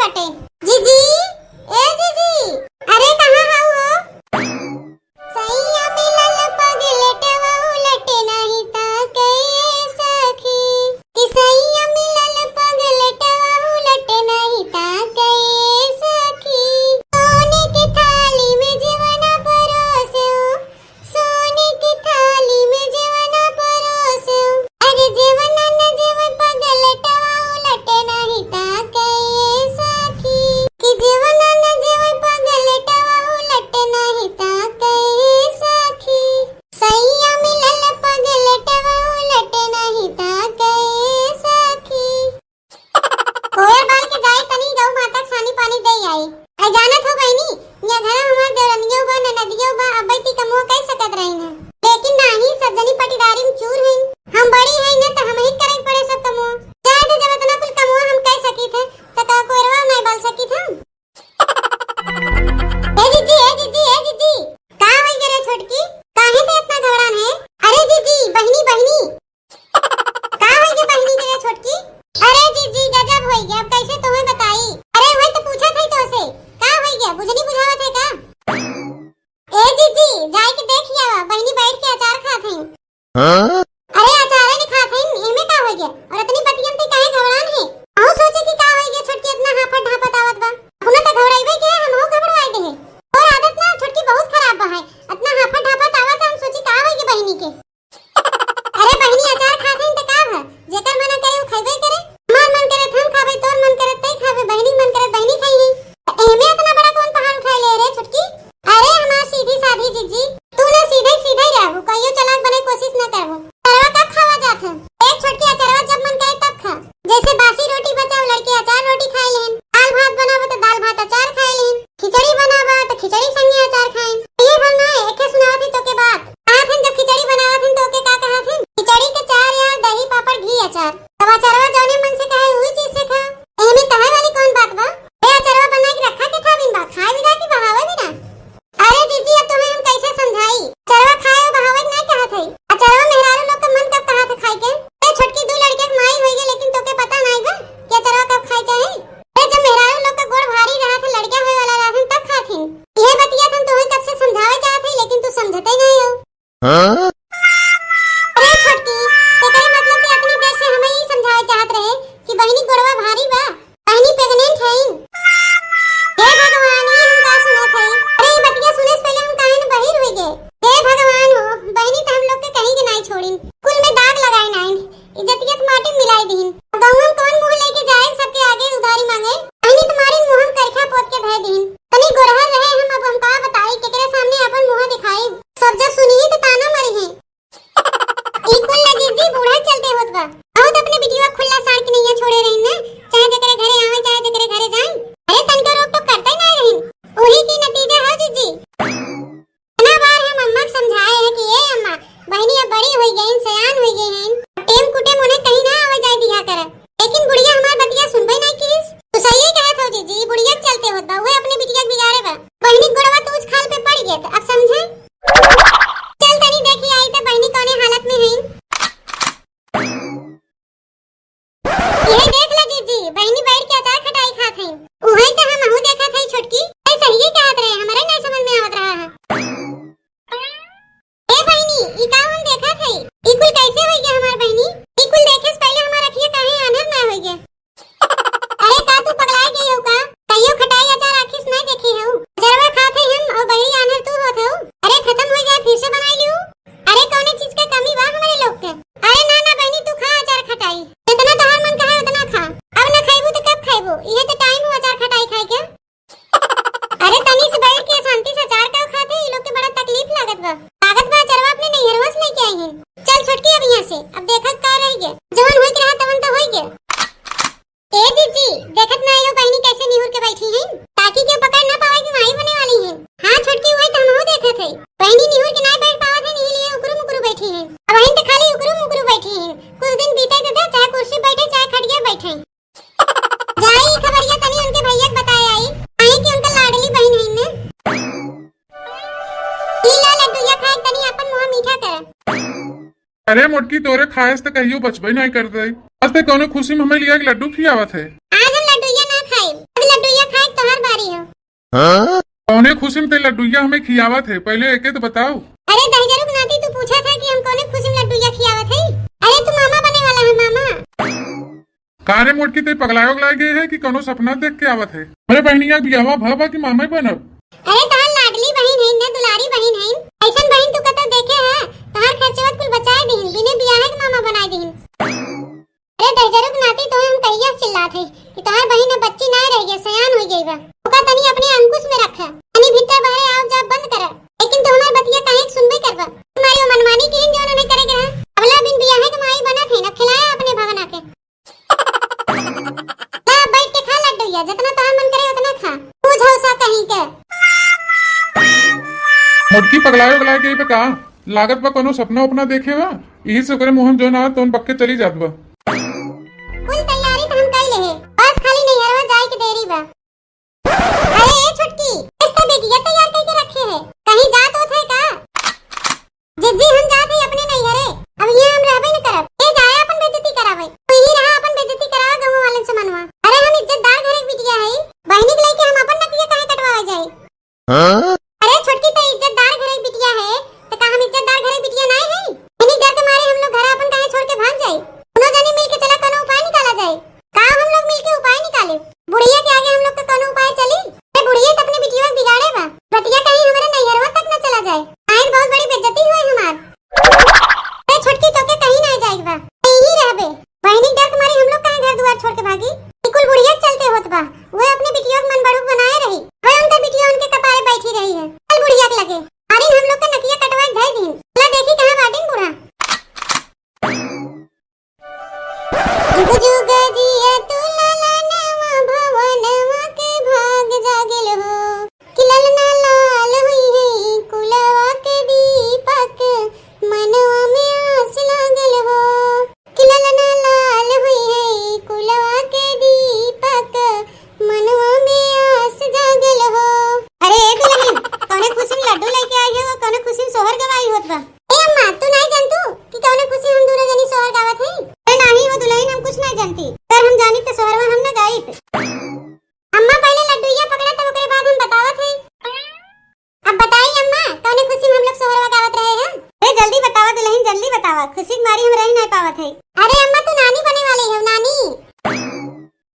बाटे। जीजी, ए जीजी, अरे कहाँ हाउ हो? सैया मिलल पगलटवा उलटे नहीं ताके सखी, कि सैया मिलल पगलटवा उलटे नहीं ताके सखी। सोने की थाली में जीवना परोसे, सोने की थाली में जीवना परोसे, अरे जीवना न जीवन पगलटवा उलटे नहीं ताके सखी, कि जीवना न जीवन पगलटवा उलटे नहीं ताके सखी। सैया मिलल पगलटवा उलटे नहीं ताके सखी। कोयल बाल के जाए तनी गौ माता के सानी पानी दे आई। आई जानत हो बहनी, या घर हमार देवरनियो बा ननदियो बा अबैती कमो कह सकत रही ना, लेकिन नाही सब जनी पटीदारी में चूर हैं। हम बड़ी हैं ना तो हम ही करे पड़े सब कमो। चाहे तो जब इतना कुल कमो हम कह सकी थे तो का कोरवा नहीं बोल सकी था। ए जीजी, ए जीजी, ए जीजी, का होई करे छोटकी? काहे पे इतना घबरान है? अरे जीजी, बहनी बहनी, का होई के बहनी तेरे छोटकी? अरे जीजी गजब होई गया, अब कैसे तुम्हें बताई? अरे वही तो पूछा था तो से, का होई गया? बुझनी बुझावत है का? ए जीजी, जाई के देख लिया, बहनी बैठ के अचार खात हैं। हां अरे अचार नहीं खात हैं, एमे का होई गया? और इतनी बतियन ते काहे घबरान है? औ सोचे कि का होई गया छोटकी इतना हाफत ढापत आवत बा। अपना तो घबराइबे के हम हो घबराए दे है। और आदत ना छोटकी बहुत खराब बा है, इतना हाफत ढापत आवत हम सोची का होई के बहनी के। अरे बहनी अचार खात हैं त का है? जेकर मन करे वो खइबे करे। हमार मन करे हम खाबे, तोर मन करे तई खाबे, बहनी मन करे बहनी खाई है। एमे इतना बड़ा कौन पहाड़ उठा ले रे छोटकी? अरे हमार सीधी साधी जीजी, तू ना सीधे सीधे रहू, कहियो चालाक बने कोशिश न करबो। अचारवा कब खावा जात है? एक छोटकी अचारवा जब मन करे तब खा। जैसे बासी रोटी बचाव लड़के अचार रोटी खाए लेन, दाल भात बनावो तो दाल भात अचार खाए लेन, खिचड़ी बनावो तो खिचड़ी संगे अचार खाए। ये भल ना है, एके सुनावत ही तो के बात। आथन जब खिचड़ी बनावत हन तो के का कहत हन? खिचड़ी के चार यार दही पापड़ घी अचार। तब अचारवा जौने मन से कहे वही चीज से खा। एमे कहे वाली कौन बात बा? ए अचारवा बना के रखा के था बिन बा, खाए बिना की बहावे बिना। अरे जीजी अब तुम्हें हम कैसे समझाई? अचारवा खाए बहावे नहीं कहत है। अचारवा मेहरारू लोग का मन कब कहा था खाए के? ए छोटकी दो लड़के के माई होई गे, लेकिन तोके पता नहीं बा कि अचारवा कब खाए चाहे? ए जब मेहरारू लोग का गोड़ भारी रहा था, लड़का होए वाला रहन तब खाथिन। ये बतिया थन तुम्हें कब से समझावे चाहत है, लेकिन तू समझते नहीं हो। हां अरे छोटकी, तेरे मतलब कि अपनी देश से हमें ही समझावे चाहत रहे कि बहनी गोड़वा भारी बा, बहनी प्रेग्नेंट है। हे भगवान, ये हम का सुनत है? अरे ये बतिया सुने से पहले हम काहे न बहिर होई गए। हे भगवान हो, बहनी तो हम लोग के कहीं के नहीं छोड़िन, कुल में दाग लगाए नहीं, इज्जतियत माटी में मिलाई दीन। गांव में कौन मुंह लेके जाए सबके आगे उधारी मांगे? बहनी तुम्हारी मुंह हम करखा पोत के धर दीन। तनी गोरहर रहे हम, अब हम का बताई केकरे सामने अपन मुंह दिखाई? सब जब सुनी तो ताना मरी है। इकुल ना जीजी बूढ़ा चलते होत बा। बहुत अपने बिटिया खुला साड़ के नहीं छोड़े रही ना, चाहे जकरे घरे आवे चाहे जकरे घरे जाए। अरे तनका रोक तो करते नहीं रही, वही की नतीजा है जीजी। इतना बार हम अम्मा को समझाए हैं कि ए अम्मा, बहनी अब बड़ी होई गई, सयान होई गई हैं, टेम कुटेम उन्हें कहीं ना आवे जाए दिया करे, लेकिन बुढ़िया हमार बतिया सुनबे नहीं किस। तो सही कहत हो जीजी, बुढ़िया चलते होत बा, वो अपने बिटिया बिगाड़े बा। बहनी गोड़वा तो उस खाल पे पड़ गया, तो अब समझे? चल तनी देखी आई तो बहनी कौने हालत में है। ये देख ले जीजी, बहनी बैठ के अचार खटाई खात है। उहे तो हम हूं देखत है छोटकी, ए सही कहत रहे, हमरे नहीं समझ में आवत रहा है। ए बहनी, ई का हम देखत है? ई कुल कैसे होई गया हमार बहनी? ई कुल देखे से पहले हमार अखिया काहे आंधर ना होई गया? अरे का तू पगला गई हो का? कहियो खटाई अचार आखिस नहीं देखी हो? अचारवा खात है हम और बहनी आंधर तू होत हो? अरे खत्म हो गया, फिर से बनाई लियो। अरे कौने चीज का कमी बा हमारे लोग के? अरे ना ना बहनी, तू खा अचार खटाई, जितना तोहार मन कहे उतना खा। अब ना खाइबू तो कब खाइबू? ये तो टाइम हो अचार खटाई खाए के। अरे तनी से बैठ के शांति से अचार का खाते, ये लोग के बड़ा तकलीफ लागत बा। अचरवा अपने नैहरवा से लेके आई हैं। चल छुटकी अब यहाँ से, अब देखत का रह गया, जवन होई के रहा तवन तो होई गया। ए जीजी, देखत ना आयो बहनी कैसे निहुर के बैठी हैं, ताकि क्यों पकड़ ना पावे कि माई बने वाली हैं। हाँ छुटकी, वही तो हम हो देखत है, बहनी निहुर के नहीं बैठ पावत है, नहीं लिए उकरू मुकरू बैठी हैं। अब वहीं तो खाली उकरू मुकरू बैठी हैं, कुछ दिन बीते तो दे, चाहे कुर्सी बैठे चाहे खटिया बैठे। जाई खबरिया तनी उनके भैया को बताए आई कि उनका लाडली बहन है ना। ला लड्डू खाए तनी अपन मुंह मीठा कर। अरे मोटकी, तोरे खाए से कहियो बचबे नहीं करते। आज ते कौनो खुशी में हमें लिया कि लड्डू खियावत है। आज हम लड्डू ना खाए, कौने खुशी में ते लड्डूया हमें खियावत है, पहले एके तो बताओ। अरे दहजरुक नाती, तू पूछा था कि हम कौने खुशी में लड्डूया खियावत है। अरे तू मामा बने वाला है, मामा। कारे मोटकी ते पगलायो गए गए है कि कोनो सपना देख के आवत है। मेरे बहनिया बियावा भबा की मामा ही बनब। अरे तहार लाडली बहन है ना, दुलारी बहन है। ऐसन बहन तू कतो देखे है, तहार खर्चवत कुल बचाए देहिन, बिने बियाह के मामा बनाए देहिन। अरे दहजरुक नाती, तो हम कहिया चिल्लात है कि तहार बहन अब बच्ची ना रह गई, सयान हो गई बा। ओका तनी अपने अंकुश में रखा, तनी भीतर बाहर आओ जा बंद कर। लेकिन तो हमार बतिया काहे सुनबे करबा? तुम्हारी मनमानी की जो नहीं करेगे ना, अगला दिन बियाह के माई बना थे ना, खिलाया अपने भगना के। ला बैठ के खा लड्डूया, जितना तहार मन करे उतना खा। तू झौसा कहीं के मोटकी पगलायो गलाए गई पे का लागत बा कोनो सपना उपना देखे बा, यही से करे मुहम जो ना तो बक्के चली जात बा। कुल तैयारी तो हम कर ले है, बस खाली नैहरवा जाए के देरी बा। अरे ए छुटकी, इसका बेटिया तैयार करके रखे है, कहीं जात होत है का? जिज्जी हम जात है अपने नैहरे, अब यहाँ हम रहबे न करब। ए जाए अपन बेइज्जती करावे, तू ही रहा अपन बेइज्जती करावे गांव वालन से मनवा। अरे हम इज्जतदार घर के बिटिया है, बहनी के लेके हम अपन नकिया काहे कटवावे जाए? अरे छुटकी तो इज्जतदार घर की बिटिया है, तो का हम इज्जतदार घर की बिटिया नहीं है? इन्हीं डर के मारे हम लोग घर अपन काहे छोड़ के भाग जाए? दोनों जने मिलके चला कोनो उपाय निकाला जाए। का हम लोग मिलके उपाय निकाले? बुढ़िया के आगे हम लोग का कोनो उपाय चली? अरे बुढ़िया तो अपने बिटिया को बिगाड़े बा, बतिया कहीं हमारे नैहरवा तक न चला जाए। आए बहुत बड़ी बेइज्जती हुई हमार। अरे छुटकी तो के कहीं ना जाए बा, यहीं रहबे। बहनी डर के मारे हम लोग काहे घर द्वार छोड़ के भागी? कुल बुढ़िया चलते होत बा, वो अपने बिटिया को मन बड़ू बनाए रही, वो उनका बिटिया उनके कपारे बैठी रही है। चल बुढ़िया के लगे अरे हम लोग का नकिया कटवाए जाए दिन। ला देखी कहां बाटिन बूढ़ा। जुग जुग जिया तू ललनवा भवनवा के भाग जागल हो, कि ललना लाल हुई है कुलवा के दीपक, मनवा में आस लागल हो, कि ललना लाल हुई है कुलवा के दीपक, मनवा में आस जागल हो। अरे ए दुल्हन, कौने खुशी में लड्डू लेके आई है, वो कौने खुशी में सोहर गवाई होत बा? ए अम्मा, तू नहीं जानतू कि कौने खुशी हम दोनों जनी सोहर गावत हई? अरे नहीं वो दुल्हन, हम कुछ नहीं जानती, पर हम जानी तो सोहरवा हम ना गाइत। अम्मा पहले लड्डूया पकड़ा तब ओकरे बाद हम बतावत हई। अब बताई अम्मा, कौने खुशी में हम लोग सोहरवा गावत रहे हैं? ए जल्दी बतावा दुल्हन, जल्दी बतावा, खुशी की मारी हम रह नहीं पावत हई। अरे अम्मा तू नानी बने वाली है, नानी।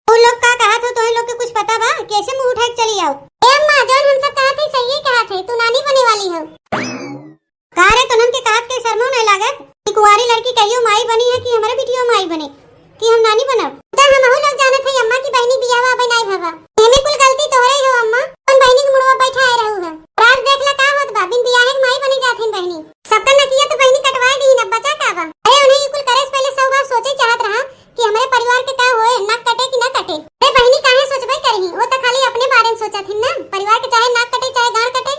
तू लोग का कहा था, तोहे लोग के कुछ पता बा? कैसे मुंह उठा के चली आओ? ए अम्मा, जौन हम सब कहा थे सही कहा थे, तू नानी बने वाली है। कहा रे तुनन के कहत के शर्मो नहीं लागत कि कुंवारी लड़की कहियो माई बनी है कि हमारे बिटिया माई बने कि हम नानी बनब? त हमहु लोग जानत है अम्मा की बहनी बियाहवा बनाई भवा, एमे कुल गलती तोहरे हो अम्मा। अपन बहनी के मुड़वा बैठाए रहू है, राज देखला का होत बा, बिन बियाह के माई बनी जाथिन बहनी। सबका नकिया तो बहनी कटवाए दी, अब बचा का बा? अरे उन्हें ये कुल करे से पहले 100 बार सोचे चाहत रहा कि हमारे परिवार के का होए, नाक कटे कि ना कटे। ए बहनी काहे सोचबे करही, वो तो खाली अपने बारे में सोचत हिन ना, परिवार के चाहे नाक कटे चाहे गांड कटे।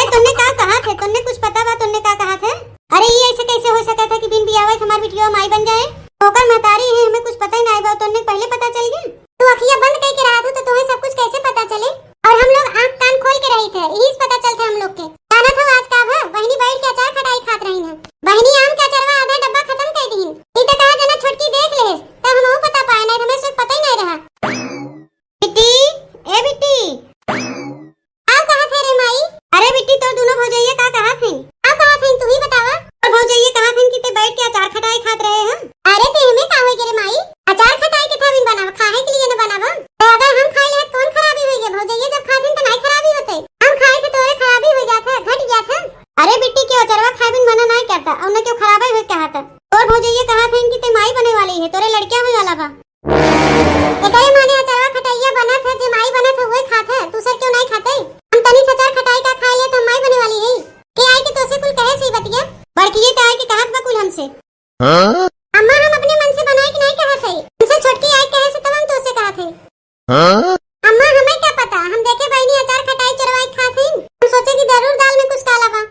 ए तुमने का कहा थे, तुमने कुछ पता बा? तुमने का कहा थे? अरे ये ऐसे कैसे हो सकता था कि बिन बियाह के हमारी बिटिया माई बन जाए? होकर महतारी है, हमें कुछ पता ही नहीं बा, तुमने पहले पता चल गया? तू अखियां बंद करके रहा था तो तुम्हें सब कुछ कैसे पता चले? और हम लोग आंख कान खोल के रहे थे, यही पता चलता हम लोग के। जाना था आज का भा, बहनी बैठ के अचार खटाई खात रही है। बहनी आम का अचारवा आधा डब्बा खत्म कर दी। ई तो कहा जना छुटकी देख ले, तब हमहु पता पाए नहीं, हमें सिर्फ पता ही नहीं रहा। बिट्टी, ए बिट्टी, आओ कहां थे रे माई? अरे बिट्टी, तो दोनों भौजाइया का कहा थे? आओ कहां थे तू ही बतावा। और भौजाइया कहा थे कि ते बैठ के अचार खटाई खात रहे हैं? अरे ते हमें का होई रे माई, अचार खटाई के था बिन बनावा, खाए के लिए न बनावा। तो अगर हम खाई ले कौन खराबी होई है? भौजाइया जब खाथिन तो नहीं खराबी होते, हम खाए थे तो खराबी हो जाता, घट गया था। अरे बिट्टी, क्यों अचारवा खाए बिन मना नहीं करता, और न क्यों खराबी हो कहा था। और भौजाइया कहा थे कि ते माई बने वाली है, तोरे लड़कियां हो जाला बा। एकरे माने अचारवा खटाइया बना था, जे माई बना था वही खात है, दूसर क्यों नहीं खाते? हम तनी सचार खटाई का खा ले तो माई बने वाली है। के आई के तोसे कुल कहे सही बतिया, बड़की ये आई के कहत बा कुल हमसे। अम्मा हम अपने मन से बनाए कि नहीं कहा थे, हमसे छोटकी आई कहे से तब हम तोसे कहा थे। अम्मा हमें क्या पता, हम देखे बहनी अचार खटाई चरवाई खाती, हम सोचे कि जरूर दाल में कुछ काला बा।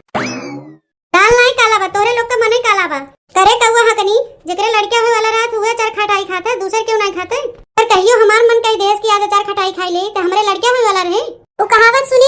दाल नहीं काला बा, तोरे लोग का मन ही काला बा। करे कौवा हकनी, जेकरे लड़किया होए वाला रात हुए अचार खटाई खाते, दूसर क्यों नहीं खाते? पर कहियो हमार मन कही देश की आज अचार खटाई खाई ले तो हमरे लड़किया होए वाला रहे। वो कहावत सुनी